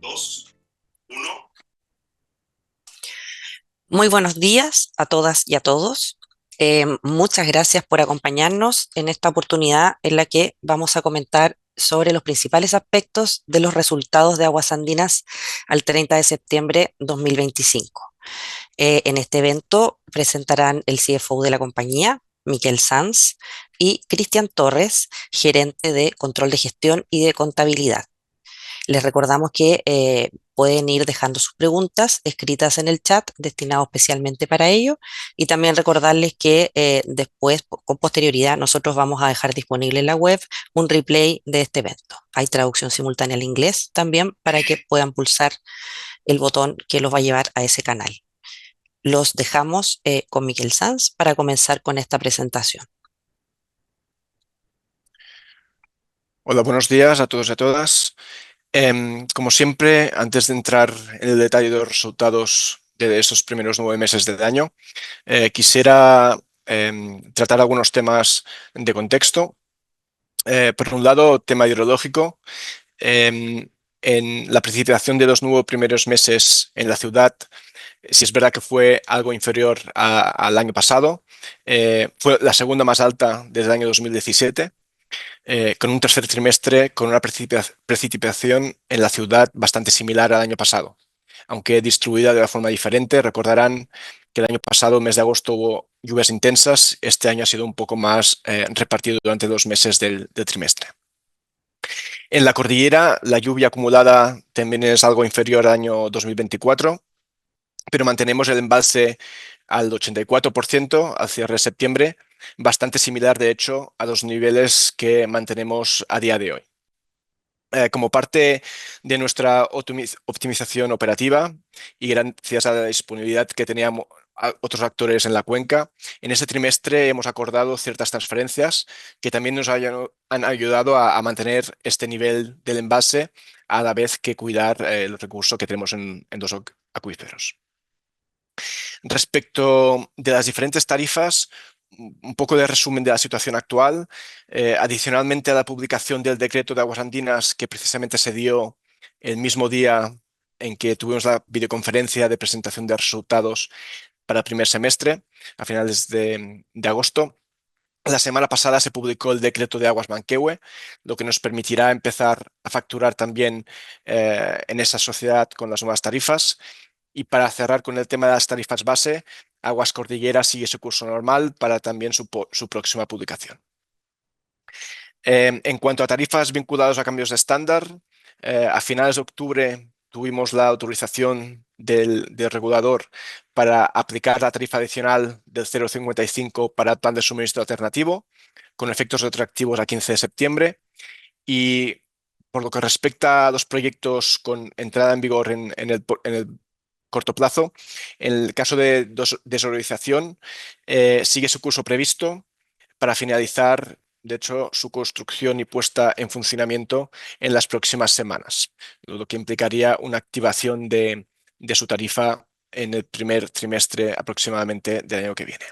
Dos, uno. Muy buenos días a todas y a todos. Muchas gracias por acompañarnos en esta oportunidad en la que vamos a comentar sobre los principales aspectos de los resultados de Aguas Andinas al 30 de septiembre 2025. En este evento presentarán el CFO de la compañía, Miquel Sanz, y Cristian Torres, gerente de control de gestión y de contabilidad. Les recordamos que pueden ir dejando sus preguntas escritas en el chat destinado especialmente para ello y también recordarles que después, con posterioridad, nosotros vamos a dejar disponible en la web un replay de este evento. Hay traducción simultánea al inglés también para que puedan pulsar el botón que los va a llevar a ese canal. Los dejamos con Miquel Sanz para comenzar con esta presentación. Hola, buenos días a todos y a todas. Como siempre, antes de entrar en el detalle de los resultados de estos primeros 9 meses del año, quisiera tratar algunos temas de contexto. Por un lado, tema hidrológico. Em, en la precipitación de los 9 primeros meses en la ciudad, si es verdad que fue algo inferior al año pasado, fue la segunda más alta desde el año 2017, con un tercer trimestre con una precipitación en la ciudad bastante similar al año pasado, aunque distribuida de una forma diferente. Recordarán que el año pasado, el mes de agosto, hubo lluvias intensas. Este año ha sido un poco más repartido durante 2 meses del trimestre. En la cordillera, la lluvia acumulada también es algo inferior al año 2024, pero mantenemos el embalse al 84% al cierre de septiembre, bastante similar, de hecho, a los niveles que mantenemos a día de hoy. Como parte de nuestra optimización operativa y gracias a la disponibilidad que teníamos otros actores en la cuenca, en este trimestre hemos acordado ciertas transferencias que también nos han ayudado a mantener este nivel del envase a la vez que cuidar el recurso que tenemos en dos acuíferos. Respecto de las diferentes tarifas, un poco de resumen de la situación actual. Adicionalmente a la publicación del decreto de aguas andinas, que precisamente se dio el mismo día en que tuvimos la videoconferencia de presentación de resultados para el primer semestre, a finales de agosto. La semana pasada se publicó el decreto de aguas Manquehue, lo que nos permitirá empezar a facturar también en esa sociedad con las nuevas tarifas. Y para cerrar con el tema de las tarifas base, Aguas Cordillera sigue su curso normal para también su próxima publicación. En cuanto a tarifas vinculadas a cambios de estándar, a finales de octubre tuvimos la autorización del regulador para aplicar la tarifa adicional del 0,55 para el plan de suministro alternativo, con efectos retroactivos a 15 de septiembre. Y por lo que respecta a los proyectos con entrada en vigor en el corto plazo, en el caso de desvalorización, sigue su curso previsto para finalizar, de hecho, su construcción y puesta en funcionamiento en las próximas semanas, lo que implicaría una activación de su tarifa en el primer trimestre aproximadamente del año que viene.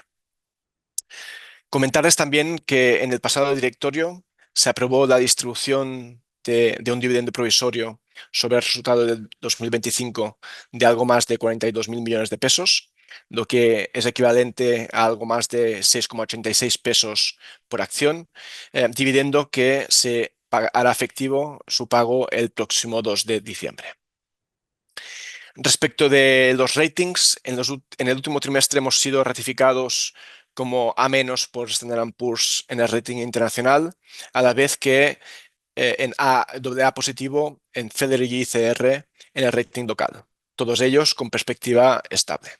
Comentarles también que en el pasado directorio se aprobó la distribución de un dividendo provisorio sobre el resultado del 2025 de algo más de 42.000 millones de pesos, lo que es equivalente a algo más de 6,86 pesos por acción, dividendo que hará efectivo su pago el próximo 2 de diciembre. Respecto de los ratings, en el último trimestre hemos sido ratificados como A- por Standard Poor's en el rating internacional, a la vez que en AA positivo en Federer y ICR en el rating local. Todos ellos con perspectiva estable.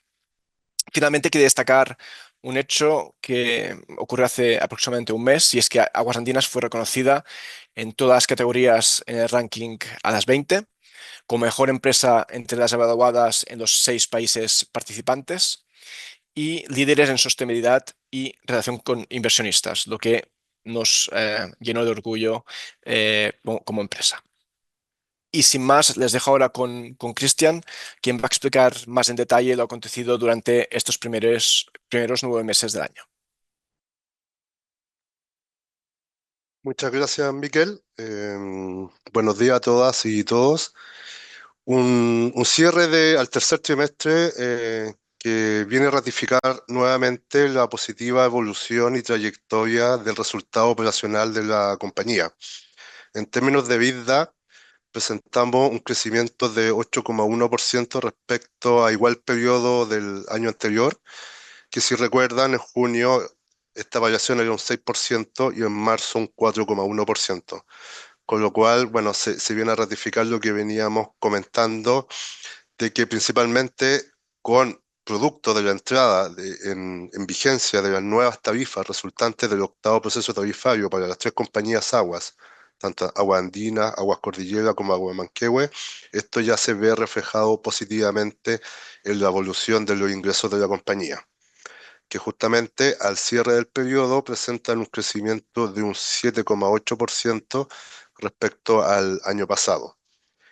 Finalmente, quiero destacar un hecho que ocurrió hace aproximadamente un mes, y es que Aguas Andinas fue reconocida en todas las categorías en el ranking a las 20 como mejor empresa entre las evaluadas en los 6 países participantes y líderes en sostenibilidad y relación con inversionistas, lo que nos llenó de orgullo como empresa. Y sin más, les dejo ahora con Cristian, quien va a explicar más en detalle lo acontecido durante estos primeros 9 meses del año. Muchas gracias, Miquel. Buenos días a todas y todos. Un cierre al tercer trimestre que viene a ratificar nuevamente la positiva evolución y trayectoria del resultado operacional de la compañía. En términos de EBITDA, presentamos un crecimiento de 8,1% respecto a igual periodo del año anterior, que si recuerdan, en junio esta variación era un 6% y en marzo un 4,1%. Con lo cual, bueno, se viene a ratificar lo que veníamos comentando, de que principalmente con producto de la entrada en vigencia de las nuevas tarifas resultantes del octavo proceso tarifario para las tres compañías aguas, tanto Agua Andina, Aguas Cordillera como Agua Manquehue, esto ya se ve reflejado positivamente en la evolución de los ingresos de la compañía, que justamente al cierre del periodo presentan un crecimiento de un 7,8% respecto al año pasado.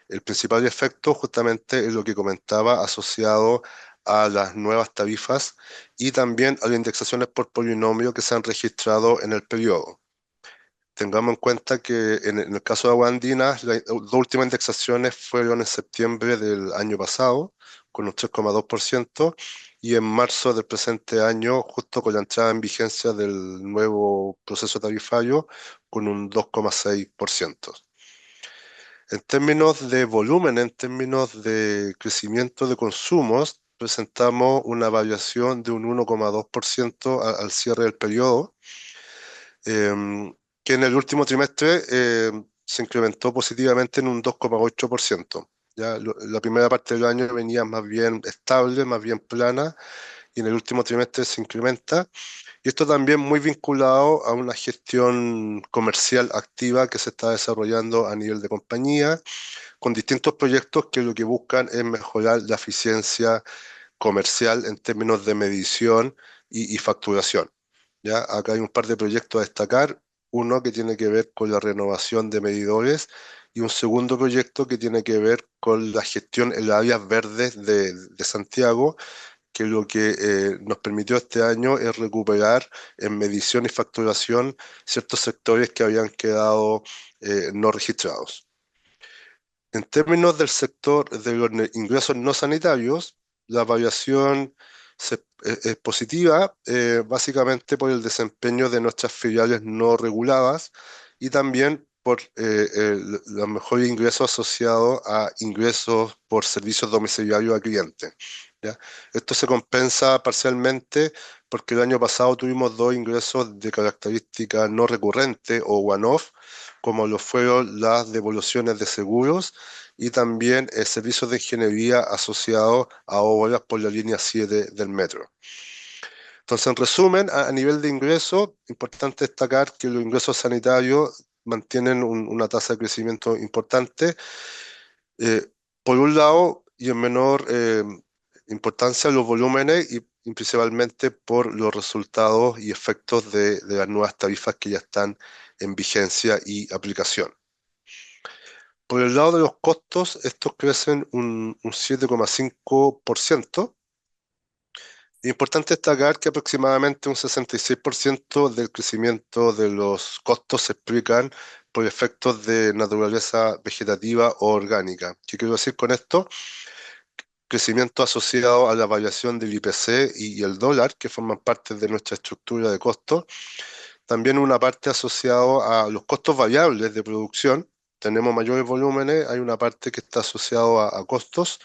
El principal efecto justamente es lo que comentaba, asociado a las nuevas tarifas y también a las indexaciones por polinomio que se han registrado en el periodo. Tengamos en cuenta que en el caso de Agua Andina, las dos últimas indexaciones fueron en septiembre del año pasado, con un 3,2%, y en marzo del presente año, justo con la entrada en vigencia del nuevo proceso tarifario, con un 2,6%. En términos de volumen, en términos de crecimiento de consumos, presentamos una variación de un 1,2% al cierre del periodo, que en el último trimestre se incrementó positivamente en un 2,8%. Ya la primera parte del año venía más bien estable, más bien plana, y en el último trimestre se incrementa. Y esto también muy vinculado a una gestión comercial activa que se está desarrollando a nivel de compañía, con distintos proyectos que lo que buscan es mejorar la eficiencia comercial en términos de medición y facturación. ¿Ya? Acá hay un par de proyectos a destacar, uno que tiene que ver con la renovación de medidores y un segundo proyecto que tiene que ver con la gestión en las áreas verdes de Santiago, que lo que nos permitió este año es recuperar en medición y facturación ciertos sectores que habían quedado no registrados. En términos del sector de los ingresos no sanitarios, la variación es positiva, básicamente por el desempeño de nuestras filiales no reguladas y también por los mejores ingresos asociados a ingresos por servicios domiciliarios a clientes. ¿Ya? Esto se compensa parcialmente porque el año pasado tuvimos dos ingresos de característica no recurrente o one-off, como lo fueron las devoluciones de seguros y también servicios de ingeniería asociados a obras por la línea 7 del metro. Entonces, en resumen, a nivel de ingresos, importante destacar que los ingresos sanitarios mantienen una tasa de crecimiento importante. eh, por un lado, y en menor importancia, los volúmenes y principalmente por los resultados y efectos de las nuevas tarifas que ya están en vigencia y aplicación. Por el lado de los costos, estos crecen un 7,5%. Es importante destacar que aproximadamente un 66% del crecimiento de los costos se explican por efectos de naturaleza vegetativa o orgánica. ¿Qué quiero decir con esto? Crecimiento asociado a la variación del IPC y el dólar, que forman parte de nuestra estructura de costos. También una parte asociada a los costos variables de producción. Tenemos mayores volúmenes, hay una parte que está asociado a costos.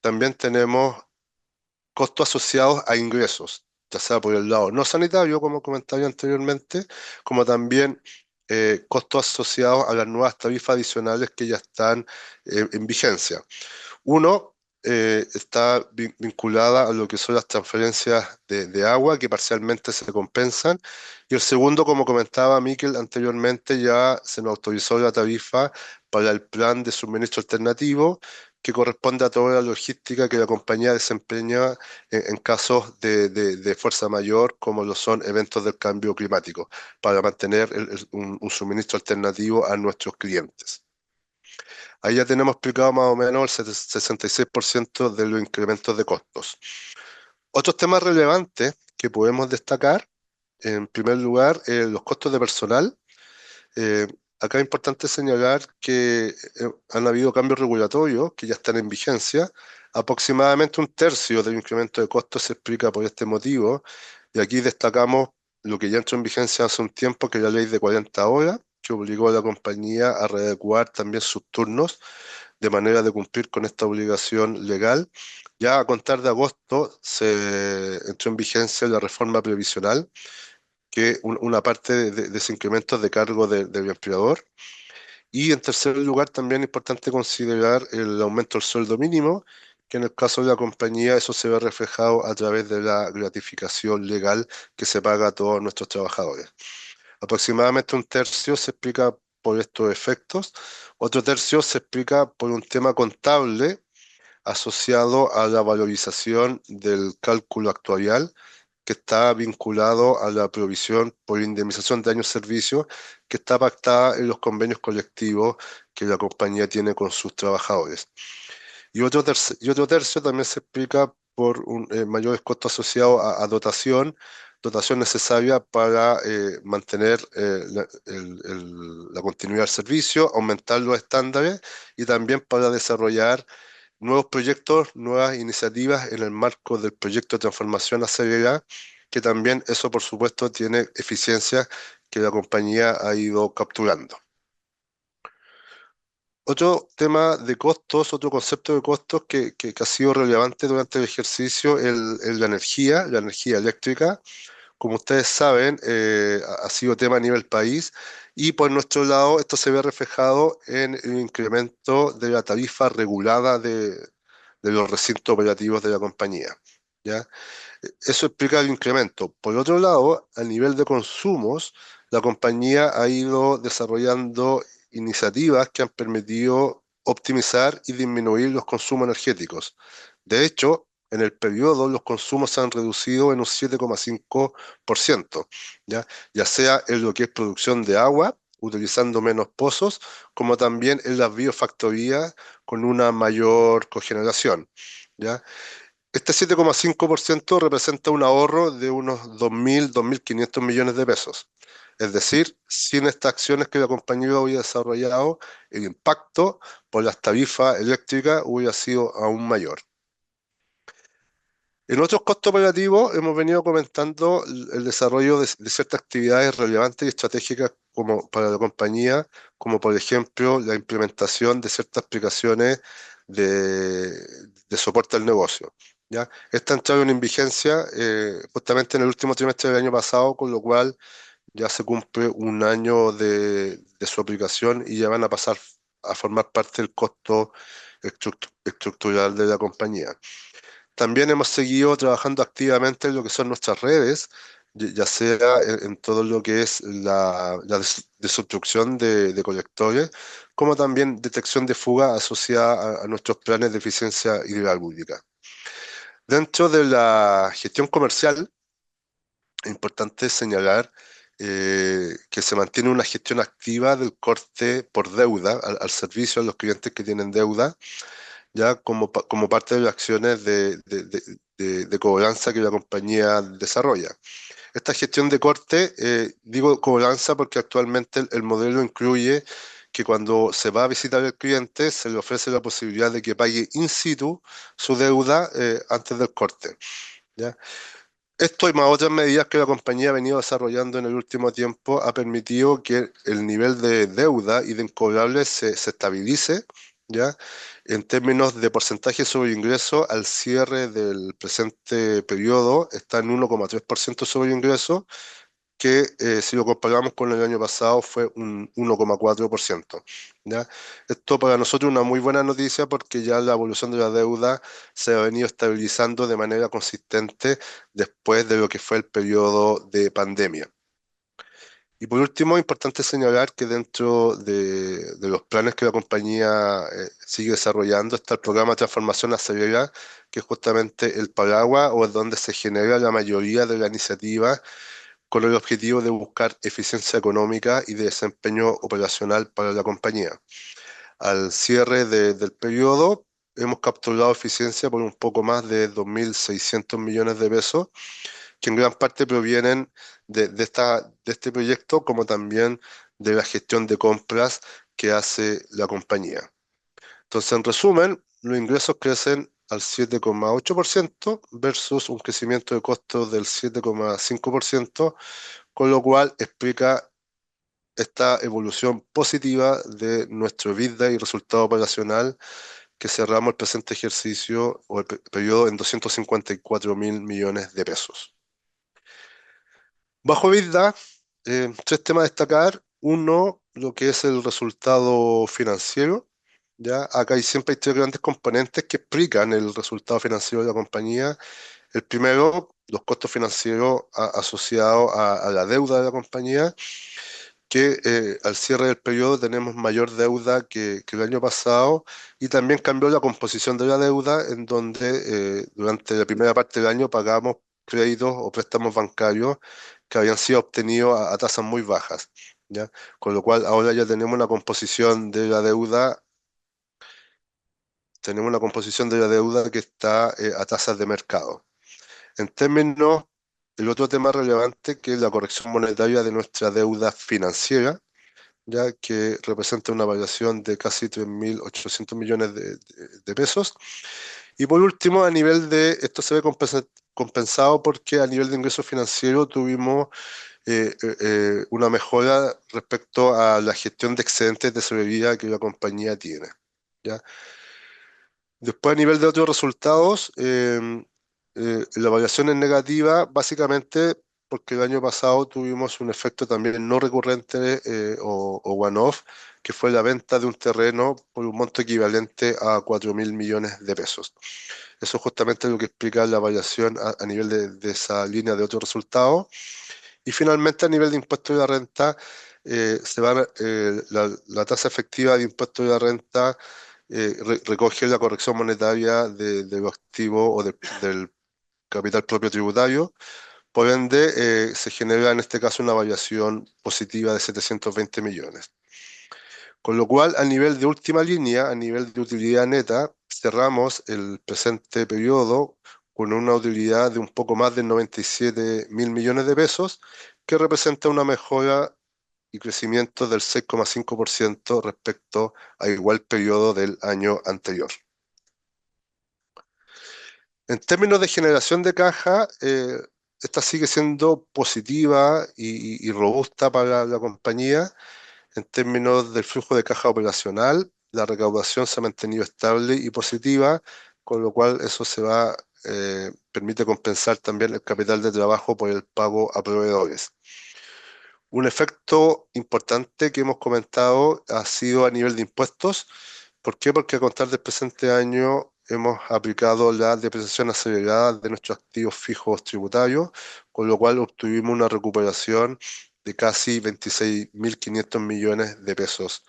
También tenemos costos asociados a ingresos, ya sea por el lado no sanitario, como comentaba anteriormente, como también costos asociados a las nuevas tarifas adicionales que ya están en vigencia. Uno está vinculada a lo que son las transferencias de agua que parcialmente se compensan. Y el segundo, como comentaba Miquel anteriormente, ya se nos autorizó la tarifa para el plan de suministro alternativo que corresponde a toda la logística que la compañía desempeña en casos de fuerza mayor, como lo son eventos del cambio climático, para mantener un suministro alternativo a nuestros clientes. Ahí ya tenemos explicado más o menos el 66% de los incrementos de costos. Otros temas relevantes que podemos destacar, en primer lugar, los costos de personal. Eh, acá es importante señalar que han habido cambios regulatorios que ya están en vigencia. Aproximadamente un tercio del incremento de costos se explica por este motivo, y aquí destacamos lo que ya entró en vigencia hace un tiempo, que es la ley de 40 horas, que obligó a la compañía a readecuar también sus turnos de manera de cumplir con esta obligación legal. Ya a contar de agosto se entró en vigencia la reforma previsional, que una parte de ese incremento es de cargo del empleador. Y en tercer lugar, también es importante considerar el aumento del sueldo mínimo, que en el caso de la compañía eso se ve reflejado a través de la gratificación legal que se paga a todos nuestros trabajadores. Aproximadamente un tercio se explica por estos efectos, otro tercio se explica por un tema contable asociado a la valorización del cálculo actuarial, que está vinculado a la provisión por indemnización de daños y servicios, que está pactada en los convenios colectivos que la compañía tiene con sus trabajadores. Y otro tercio también se explica por mayores costos asociados a dotación necesaria para mantener la continuidad del servicio, aumentar los estándares y también para desarrollar nuevos proyectos, nuevas iniciativas en el marco del proyecto de transformación acelerada, que también eso por supuesto tiene eficiencia que la compañía ha ido capturando. Otro tema de costos, otro concepto de costos que ha sido relevante durante el ejercicio es la energía eléctrica. Como ustedes saben, ha sido tema a nivel país, y por nuestro lado esto se ve reflejado en el incremento de la tarifa regulada de los recintos operativos de la compañía. ¿Ya? Eso explica el incremento. Por otro lado, a nivel de consumos, la compañía ha ido desarrollando iniciativas que han permitido optimizar y disminuir los consumos energéticos. De hecho, en el periodo los consumos se han reducido en un 7,5%, ¿ya? Ya sea en lo que es producción de agua, utilizando menos pozos, como también en las biofactorías con una mayor cogeneración, ¿ya? Este 7,5% representa un ahorro de unos 2.000, 2.500 millones de pesos. Es decir, sin estas acciones que la compañía hubiera desarrollado, el impacto por las tarifas eléctricas hubiera sido aún mayor. En otros costos operativos hemos venido comentando el desarrollo de ciertas actividades relevantes y estratégicas como para la compañía, como por ejemplo la implementación de ciertas aplicaciones de, de soporte al negocio. ¿Ya? Esta entraron en vigencia justamente en el último trimestre del año pasado, con lo cual ya se cumple un año de su aplicación y ya van a pasar a formar parte del costo estructural de la compañía. También hemos seguido trabajando activamente en lo que son nuestras redes, ya sea en todo lo que es la desobstrucción de colectores, como también detección de fuga asociada a nuestros planes de eficiencia hidráulica. Dentro de la gestión comercial, es importante señalar que se mantiene una gestión activa del corte por deuda al servicio a los clientes que tienen deuda, ya como parte de las acciones de cobranza que la compañía desarrolla. Esta gestión de corte, digo cobranza porque actualmente el modelo incluye que cuando se va a visitar al cliente se le ofrece la posibilidad de que pague in situ su deuda antes del corte, ¿ya? Esto y más otras medidas que la compañía ha venido desarrollando en el último tiempo ha permitido que el nivel de deuda y de incobrables se estabilice, ¿ya? En términos de porcentaje sobre ingreso, al cierre del presente periodo está en 1,3% sobre ingreso, que si lo comparamos con el año pasado fue un 1,4%, ¿ya? Esto para nosotros es una muy buena noticia porque ya la evolución de la deuda se ha venido estabilizando de manera consistente después de lo que fue el periodo de pandemia. Y por último, es importante señalar que dentro de los planes que la compañía sigue desarrollando está el programa de transformación acelerada, que es justamente el paraguas o es donde se genera la mayoría de la iniciativa con el objetivo de buscar eficiencia económica y de desempeño operacional para la compañía. Al cierre del periodo, hemos capturado eficiencia por un poco más de 2.600 millones de pesos, que en gran parte provienen de este proyecto, como también de la gestión de compras que hace la compañía. Entonces, en resumen, los ingresos crecen al 7,8% versus un crecimiento de costos del 7,5%, con lo cual explica esta evolución positiva de nuestro EBITDA y resultado operacional que cerramos el presente ejercicio o el periodo en 254.000 millones de pesos. Bajo EBITDA, tres temas a destacar. Uno, lo que es el resultado financiero. ¿Ya? Acá siempre hay tres grandes componentes que explican el resultado financiero de la compañía. El primero, los costos financieros asociados a la deuda de la compañía, que al cierre del periodo tenemos mayor deuda que el año pasado y también cambió la composición de la deuda en donde durante la primera parte del año pagamos créditos o préstamos bancarios que habían sido obtenidos a tasas muy bajas, ¿ya? Con lo cual ahora ya tenemos una composición de la deuda que está a tasas de mercado. En términos, el otro tema relevante que es la corrección monetaria de nuestra deuda financiera, ya que representa una variación de casi 3.800 millones de pesos. Y por último, esto se ve compensado porque a nivel de ingresos financieros tuvimos una mejora respecto a la gestión de excedentes de tesorería que la compañía tiene, ¿ya? Después, a nivel de otros resultados, la variación es negativa, básicamente porque el año pasado tuvimos un efecto también no recurrente o one-off, que fue la venta de un terreno por un monto equivalente a 4.000 millones de pesos. Eso es justamente lo que explica la variación a nivel de esa línea de otros resultados. Y finalmente, a nivel de impuesto de la renta, la tasa efectiva de impuesto de la renta recoge la corrección monetaria de los activos o del capital propio tributario. Por ende, se genera en este caso una variación positiva de 720 millones. Con lo cual, a nivel de última línea, a nivel de utilidad neta, cerramos el presente periodo con una utilidad de un poco más de 97.000 millones de pesos, que representa una mejora y crecimiento del 6,5% respecto a igual periodo del año anterior. En términos de generación de caja, esta sigue siendo positiva y robusta para la compañía. En términos del flujo de caja operacional, la recaudación se ha mantenido estable y positiva, con lo cual eso permite compensar también el capital de trabajo por el pago a proveedores. Un efecto importante que hemos comentado ha sido a nivel de impuestos. ¿Por qué? Porque a contar del presente año hemos aplicado la depreciación acelerada de nuestros activos fijos tributarios, con lo cual obtuvimos una recuperación de casi 26.500 millones de pesos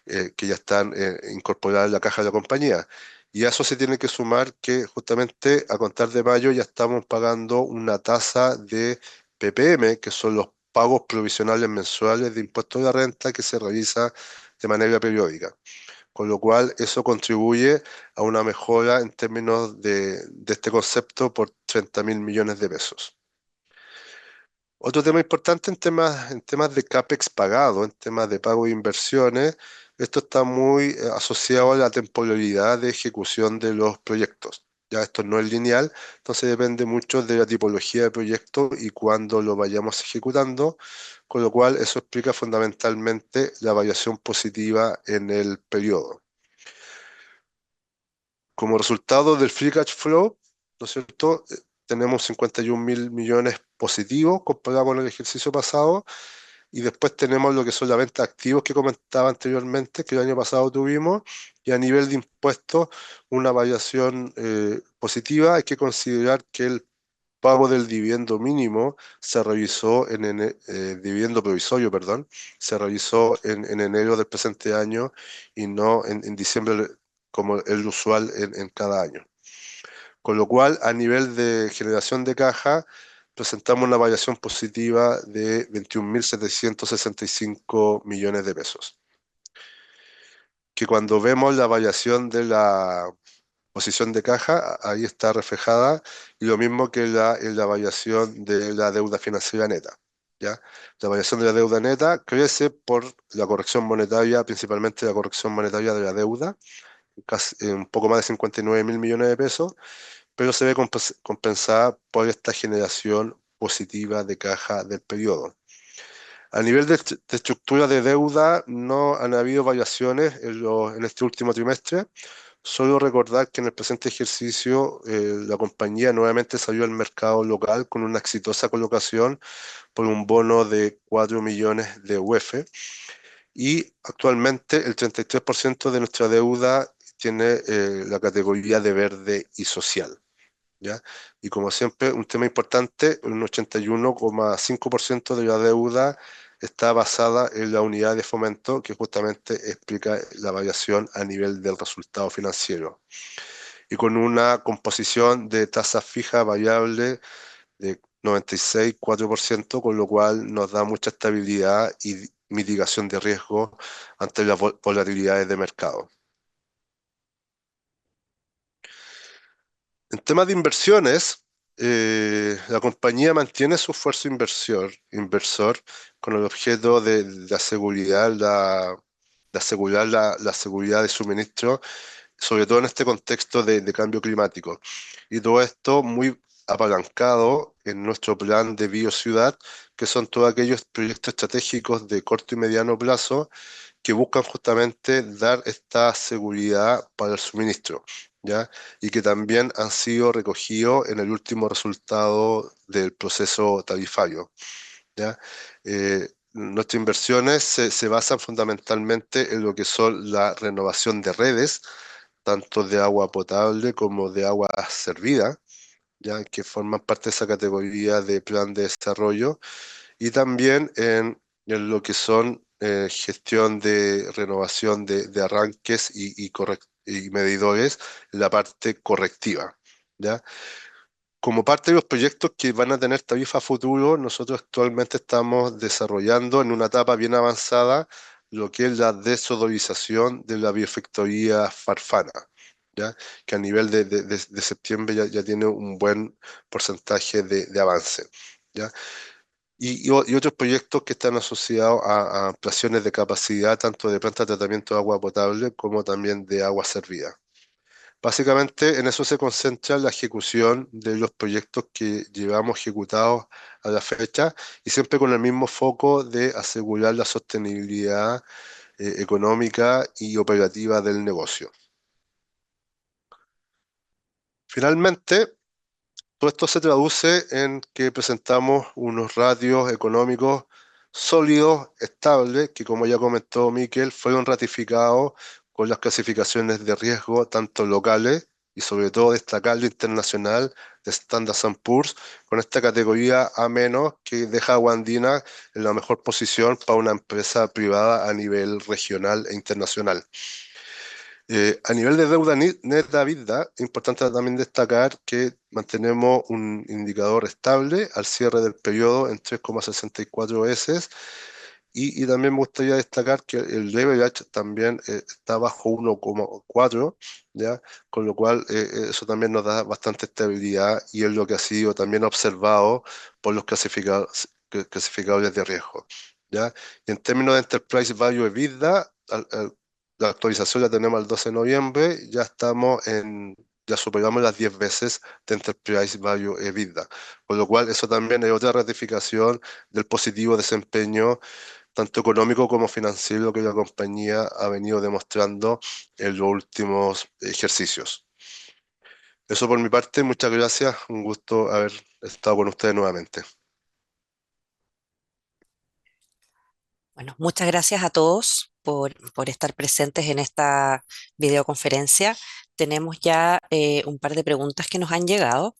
que ya están incorporadas en la caja de la compañía. Y a eso se tiene que sumar que justamente a contar de mayo ya estamos pagando una tasa de PPM, que son los pagos provisionales mensuales de impuestos de renta que se realiza de manera periódica. Con lo cual eso contribuye a una mejora en términos de este concepto por 30.000 millones de pesos. Otro tema importante en temas de CAPEX pagado, en temas de pago de inversiones, esto está muy asociado a la temporalidad de ejecución de los proyectos. Ya esto no es lineal, entonces depende mucho de la tipología de proyecto y cuándo lo vayamos ejecutando, con lo cual eso explica fundamentalmente la variación positiva en el periodo. Como resultado del free cash flow, ¿no es cierto? Tenemos 51.000 millones positivos comparado con el ejercicio pasado y después tenemos lo que son las ventas de activos que comentaba anteriormente, que el año pasado tuvimos, y a nivel de impuestos una variación positiva. Hay que considerar que el pago del dividendo mínimo se realizó dividendo provisorio, perdón, se realizó en enero del presente año y no en diciembre como es lo usual en cada año. Con lo cual, a nivel de generación de caja, presentamos una variación positiva de 21.765 millones de pesos. Que cuando vemos la variación de la posición de caja, ahí está reflejada, y lo mismo que en la variación de la deuda financiera neta. ¿ya? La variación de la deuda neta crece por la corrección monetaria, principalmente la corrección monetaria de la deuda, un poco más de 59 mil millones de pesos, pero se ve compensada por esta generación positiva de caja del periodo. A nivel de estructura de deuda, no han habido variaciones en este último trimestre. Solo recordar que en el presente ejercicio la compañía nuevamente salió al mercado local con una exitosa colocación por un bono de 4 millones de UF y actualmente el 33% de nuestra deuda tiene la categoría de verde y social. ¿Ya? Y como siempre, un tema importante, un 81,5% de la deuda está basada en la unidad de fomento que justamente explica la variación a nivel del resultado financiero. Y con una composición de tasa fija variable de 96,4%, con lo cual nos da mucha estabilidad y mitigación de riesgo ante las volatilidades de mercado. En temas de inversiones, la compañía mantiene su esfuerzo inversor con el objeto de asegurar la seguridad de suministro, sobre todo en este contexto de cambio climático. Y todo esto muy apalancado en nuestro plan de biociudad, que son todos aquellos proyectos estratégicos de corto y mediano plazo que buscan justamente dar esta seguridad para el suministro, ¿ya? Y que también han sido recogidos en el último resultado del proceso tarifario, ¿ya? Nuestras inversiones se basan fundamentalmente en lo que son la renovación de redes, tanto de agua potable como de agua servida, ¿ya? Que forman parte de esa categoría de plan de desarrollo y también en lo que son gestión de renovación de arranques y medidores, la parte correctiva, ¿ya? Como parte de los proyectos que van a tener tarifa futuro, nosotros actualmente estamos desarrollando en una etapa bien avanzada lo que es la desodorización de la biofactoría Farfana, ¿ya? Que a nivel de septiembre ya tiene un buen porcentaje de avance, ¿ya? Y otros proyectos que están asociados a ampliaciones de capacidad, tanto de planta de tratamiento de agua potable como también de agua servida. Básicamente en eso se concentra la ejecución de los proyectos que llevamos ejecutados a la fecha y siempre con el mismo foco de asegurar la sostenibilidad económica y operativa del negocio. Finalmente, todo esto se traduce en que presentamos unos ratios económicos sólidos, estables, que como ya comentó Miquel, fueron ratificados con las clasificaciones de riesgo tanto locales y sobre todo destacar lo internacional de Standard Poor's con esta categoría A- que deja a Guandina en la mejor posición para una empresa privada a nivel regional e internacional. A nivel de deuda neta EBITDA, es importante también destacar que mantenemos un indicador estable al cierre del periodo en 3,64 veces y también me gustaría destacar que el leverage también está bajo 1,4, ¿ya? Con lo cual eso también nos da bastante estabilidad y es lo que ha sido también observado por los clasificadores de riesgo, ¿ya? Y en términos de Enterprise Value EBITDA, la actualización la tenemos el 12 de noviembre, ya superamos las 10 veces de Enterprise Value EBITDA, con lo cual eso también es otra ratificación del positivo desempeño tanto económico como financiero que la compañía ha venido demostrando en los últimos ejercicios. Eso por mi parte, muchas gracias, un gusto haber estado con ustedes nuevamente. Bueno, muchas gracias a todos por estar presentes en esta videoconferencia. Tenemos ya un par de preguntas que nos han llegado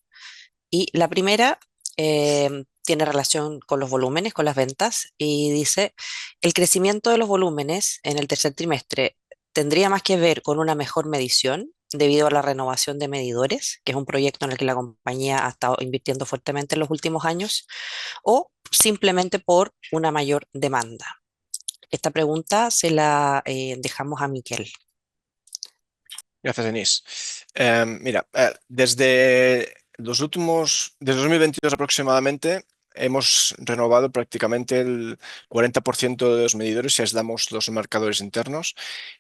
y la primera tiene relación con los volúmenes, con las ventas y dice, ¿el crecimiento de los volúmenes en el tercer trimestre tendría más que ver con una mejor medición debido a la renovación de medidores, que es un proyecto en el que la compañía ha estado invirtiendo fuertemente en los últimos años, o simplemente por una mayor demanda? Esta pregunta se la dejamos a Miquel. Gracias, Denise. Mira, desde 2022 aproximadamente, hemos renovado prácticamente el 40% de los medidores si aislamos los marcadores internos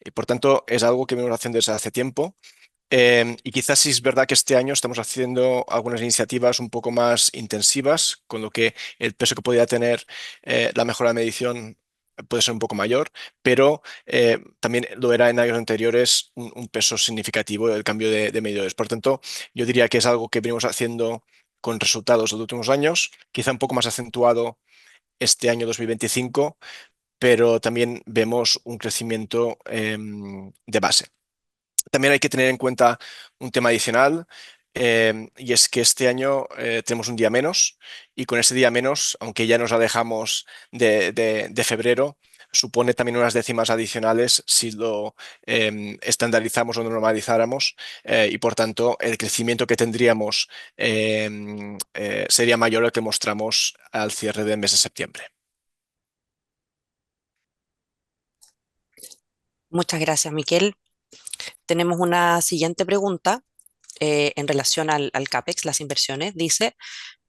y por tanto es algo que venimos haciendo desde hace tiempo. Y quizás sí es verdad que este año estamos haciendo algunas iniciativas un poco más intensivas, con lo que el peso que podría tener la mejora de medición puede ser un poco mayor, pero también lo era en años anteriores un peso significativo del cambio de medidores. Por tanto, yo diría que es algo que venimos haciendo con resultados de los últimos años, quizá un poco más acentuado este año 2025, pero también vemos un crecimiento de base. También hay que tener en cuenta un tema adicional, y es que este año tenemos un día menos y con ese día menos, aunque ya nos alejamos de febrero, supone también unas décimas adicionales si lo estandarizamos o normalizáramos, y por tanto el crecimiento que tendríamos sería mayor al que mostramos al cierre del mes de septiembre. Muchas gracias, Miquel. Tenemos una siguiente pregunta en relación al CAPEX, las inversiones. Dice,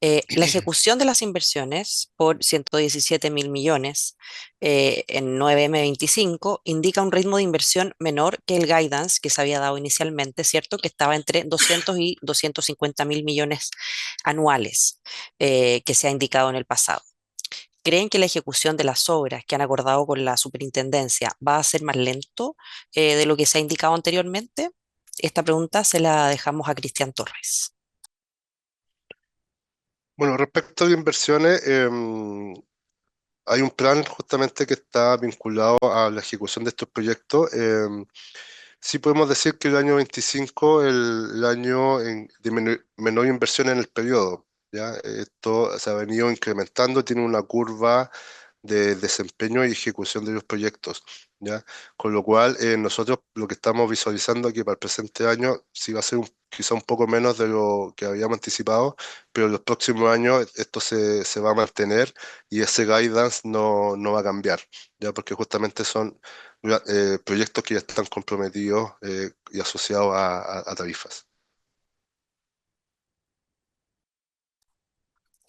la ejecución de las inversiones por 117 mil millones en 9M25 indica un ritmo de inversión menor que el guidance que se había dado inicialmente, ¿cierto? Que estaba entre 200 y 250 mil millones anuales que se ha indicado en el pasado. ¿Creen que la ejecución de las obras que han acordado con la superintendencia va a ser más lento de lo que se ha indicado anteriormente? Esta pregunta se la dejamos a Cristian Torres. Bueno, respecto a inversiones, hay un plan justamente que está vinculado a la ejecución de estos proyectos. Sí podemos decir que el año 25 el año de menor inversión en el periodo. ¿Ya? Esto se ha venido incrementando, tiene una curva de desempeño y ejecución de los proyectos, ¿ya? Con lo cual, nosotros lo que estamos visualizando aquí para el presente año sí va a ser quizá un poco menos de lo que habíamos anticipado, pero en los próximos años esto se va a mantener y ese guidance no va a cambiar, ¿ya? Porque justamente son proyectos que ya están comprometidos y asociados a tarifas.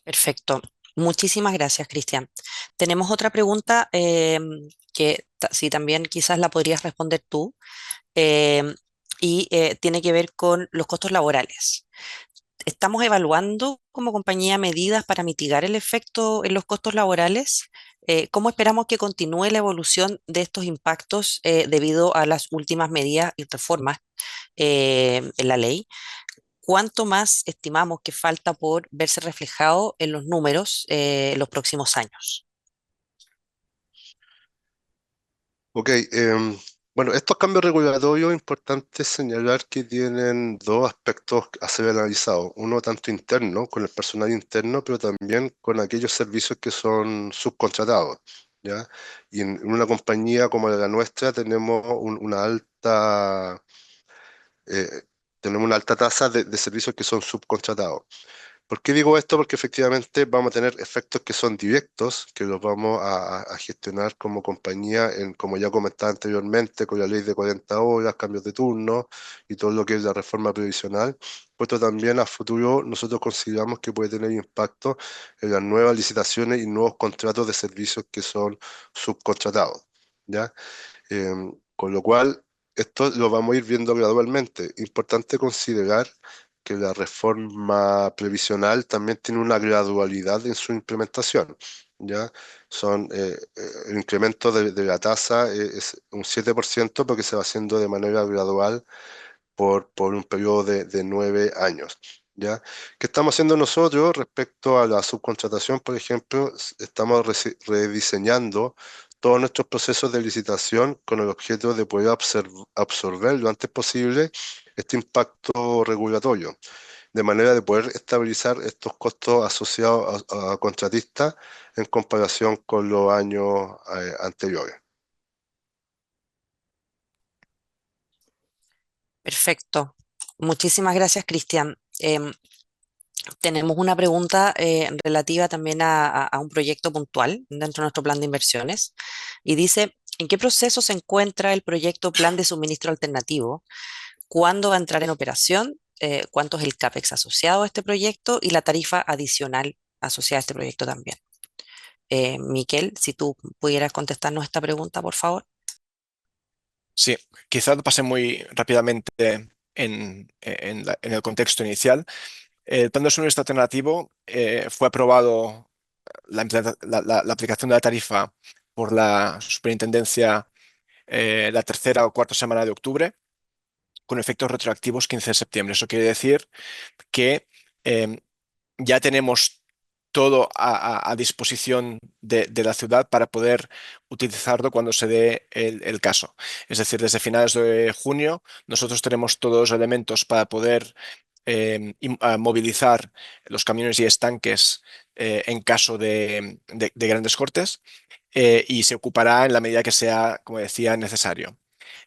Perfecto. Muchísimas gracias, Cristian. Tenemos otra pregunta que si también quizás la podrías responder tú, em, y tiene que ver con los costos laborales. ¿Estamos evaluando como compañía medidas para mitigar el efecto en los costos laborales? ¿Cómo esperamos que continúe la evolución de estos impactos debido a las últimas medidas y reformas en la ley? ¿Cuánto más estimamos que falta por verse reflejado en los números en los próximos años? Ok, bueno, estos cambios regulatorios es importante señalar que tienen dos aspectos a ser analizados. Uno tanto interno, con el personal interno, pero también con aquellos servicios que son subcontratados, ¿ya? Y en una compañía como la nuestra eh, tenemos una alta tasa de servicios que son subcontratados. ¿Por qué digo esto? Porque efectivamente vamos a tener efectos que son directos, que los vamos a gestionar como compañía, como ya comentaba anteriormente, con la ley de 40 horas, cambios de turno y todo lo que es la reforma previsional. Puesto también a futuro, nosotros consideramos que puede tener impacto en las nuevas licitaciones y nuevos contratos de servicios que son subcontratados, ¿ya? Con lo cual, esto lo vamos a ir viendo gradualmente. Importante considerar que la reforma previsional también tiene una gradualidad en su implementación. ¿Ya? El incremento de la tasa es un 7% porque se va haciendo de manera gradual por un periodo de 9 años. ¿Ya? ¿Qué estamos haciendo nosotros respecto a la subcontratación? Por ejemplo, estamos rediseñando todos nuestros procesos de licitación con el objeto de poder absorber lo antes posible este impacto regulatorio, de manera de poder estabilizar estos costos asociados a contratistas en comparación con los años anteriores. Perfecto. Muchísimas gracias, Cristian. Tenemos una pregunta relativa también a un proyecto puntual dentro de nuestro plan de inversiones y dice, ¿en qué proceso se encuentra el proyecto Plan de Suministro Alternativo? ¿Cuándo va a entrar en operación? ¿Cuánto es el CAPEX asociado a este proyecto y la tarifa adicional asociada a este proyecto también. Miquel, si tú pudieras contestarnos esta pregunta, por favor. Sí, quizás lo pasé muy rápidamente en el contexto inicial. El plan de suministro alternativo fue aprobado la aplicación de la tarifa por la superintendencia la tercera o cuarta semana de octubre, con efectos retroactivos 15 de septiembre. Eso quiere decir que eh, ya tenemos todo a disposición de la ciudad para poder utilizarlo cuando se dé el caso. Es decir, desde finales de junio nosotros tenemos todos los elementos para poder movilizar los camiones y estanques en caso de grandes cortes y se ocupará en la medida que sea, como decía, necesario.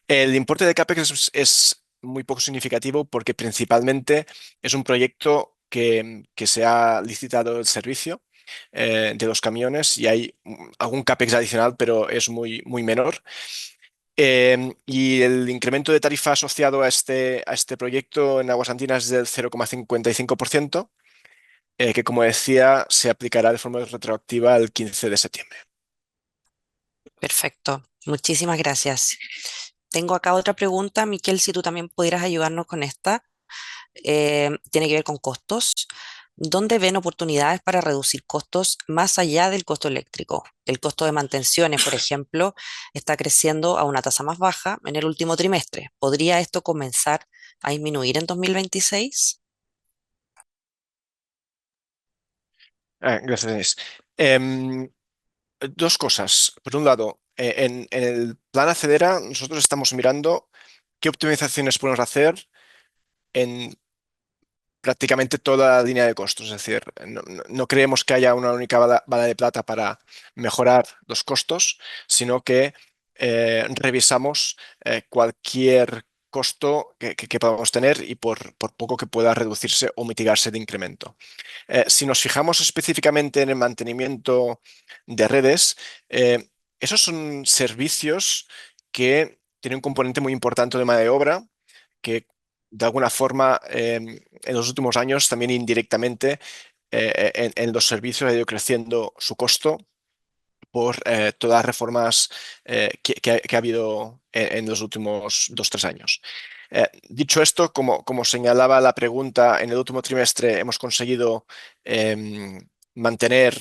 El importe de CAPEX es muy poco significativo porque principalmente es un proyecto que se ha licitado el servicio de los camiones y hay algún CAPEX adicional, pero es muy menor. Y el incremento de tarifa asociado a este proyecto en Aguas Andinas es del 0,55%, que como decía se aplicará de forma retroactiva el 15 de septiembre. Perfecto, muchísimas gracias. Tengo acá otra pregunta, Miquel, si tú también pudieras ayudarnos con esta. Tiene que ver con costos. ¿Dónde ven oportunidades para reducir costos más allá del costo eléctrico? El costo de mantenciones, por ejemplo, está creciendo a una tasa más baja en el último trimestre. ¿Podría esto comenzar a disminuir en 2026? Gracias, Denis. Em, Dos cosas. Por un lado, en el plan Acedera, nosotros estamos mirando qué optimizaciones podemos hacer en prácticamente toda la línea de costos. Es decir, no creemos que haya una única bala de plata para mejorar los costos, sino que revisamos cualquier costo que podamos tener y por poco que pueda reducirse o mitigarse de incremento. Si nos fijamos específicamente en el mantenimiento de redes, esos son servicios que tienen un componente muy importante de mano de obra que de alguna forma en los últimos años también indirectamente en los servicios ha ido creciendo su costo por todas las reformas que ha habido en los últimos 2 o 3 años. Dicho esto, como señalaba la pregunta, en el último trimestre hemos conseguido mantener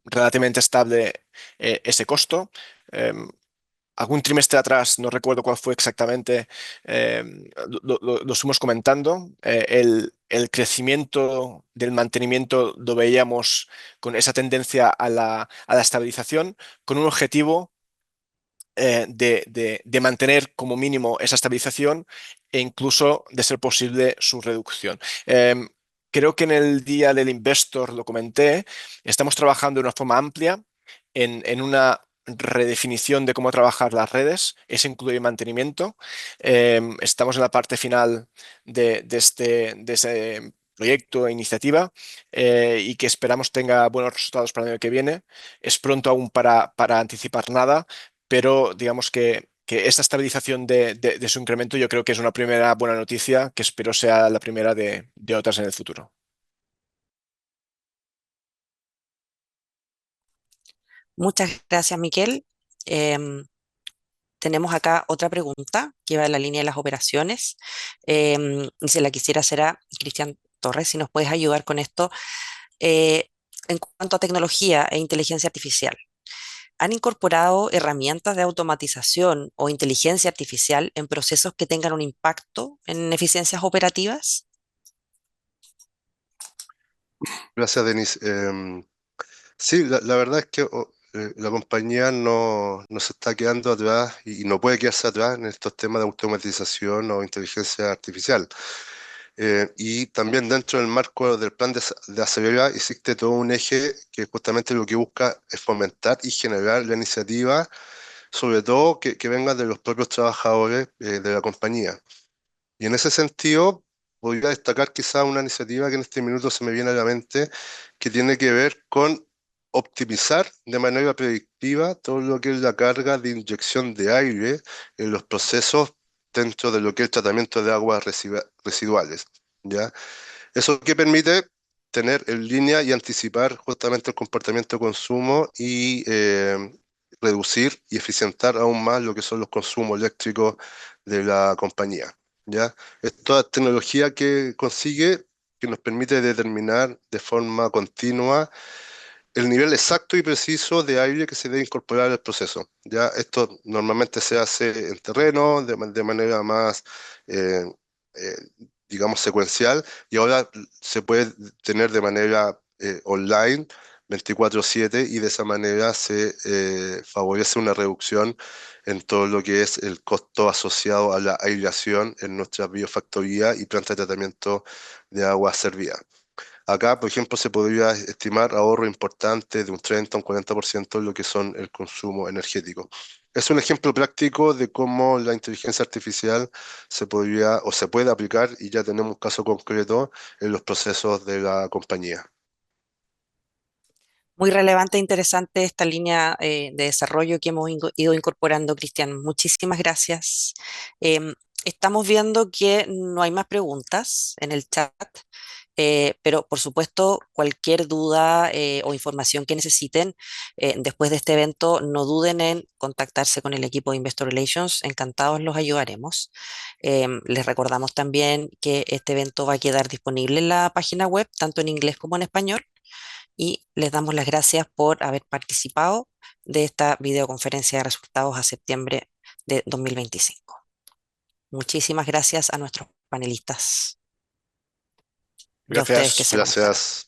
relativamente estable ese costo. Em, Algún trimestre atrás, no recuerdo cuál fue exactamente, eh, lo estuvimos comentando. El crecimiento del mantenimiento lo veíamos con esa tendencia a la estabilización, con un objetivo de mantener como mínimo esa estabilización e incluso, de ser posible, su reducción. Creo que en el día del Investor lo comenté, estamos trabajando de una forma amplia en una redefinición de cómo trabajar las redes. Eso incluye mantenimiento. Estamos en la parte final de ese proyecto e iniciativa y que esperamos tenga buenos resultados para el año que viene. Es pronto aún para anticipar nada, pero digamos que esta estabilización de su incremento yo creo que es una primera buena noticia que espero sea la primera de otras en el futuro. Muchas gracias, Miquel. Em, Tenemos acá otra pregunta que va en la línea de las operaciones. Y se la quisiera hacer a Cristian Torres, si nos puedes ayudar con esto. Eh, en cuanto a tecnología e inteligencia artificial, ¿han incorporado herramientas de automatización o inteligencia artificial en procesos que tengan un impacto en eficiencias operativas? Gracias, Denis. Sí, la verdad es que la compañía no se está quedando atrás y no puede quedarse atrás en estos temas de automatización o inteligencia artificial. Y también dentro del marco del plan de Acelera existe todo un eje que justamente lo que busca es fomentar y generar la iniciativa, sobre todo que venga de los propios trabajadores de la compañía. Y en ese sentido, podría destacar quizá una iniciativa que en este minuto se me viene a la mente, que tiene que ver con optimizar de manera predictiva todo lo que es la carga de inyección de aire en los procesos dentro de lo que es el tratamiento de aguas residuales, ¿ya? ¿Eso qué permite? tener en línea y anticipar justamente el comportamiento de consumo y reducir y eficientar aún más lo que son los consumos eléctricos de la compañía. ¿Ya? Es toda tecnología que consigue, que nos permite determinar de forma continua el nivel exacto y preciso de aire que se debe incorporar al proceso. ¿Ya? Esto normalmente se hace en terreno, de manera más, eh, eh, digamos, secuencial, y ahora se puede tener de manera online 24/7 y de esa manera se favorece una reducción en todo lo que es el costo asociado a la aireación en nuestra biofactoría y planta de tratamiento de agua servida. Acá, por ejemplo, se podría estimar ahorro importante de un 30 a un 40% en lo que son el consumo energético. Es un ejemplo práctico de cómo la inteligencia artificial se podría o se puede aplicar y ya tenemos un caso concreto en los procesos de la compañía. Muy relevante e interesante esta línea de desarrollo que hemos ido incorporando, Cristian. Muchísimas gracias. Estamos viendo que no hay más preguntas en el chat, pero por supuesto, cualquier duda o información que necesiten después de este evento, no duden en contactarse con el equipo de Investor Relations. Encantados los ayudaremos. Les recordamos también que este evento va a quedar disponible en la página web, tanto en inglés como en español, y les damos las gracias por haber participado de esta videoconferencia de resultados a septiembre de 2025. Muchísimas gracias a nuestros panelistas y a ustedes que Gracias. se conectaron. Gracias.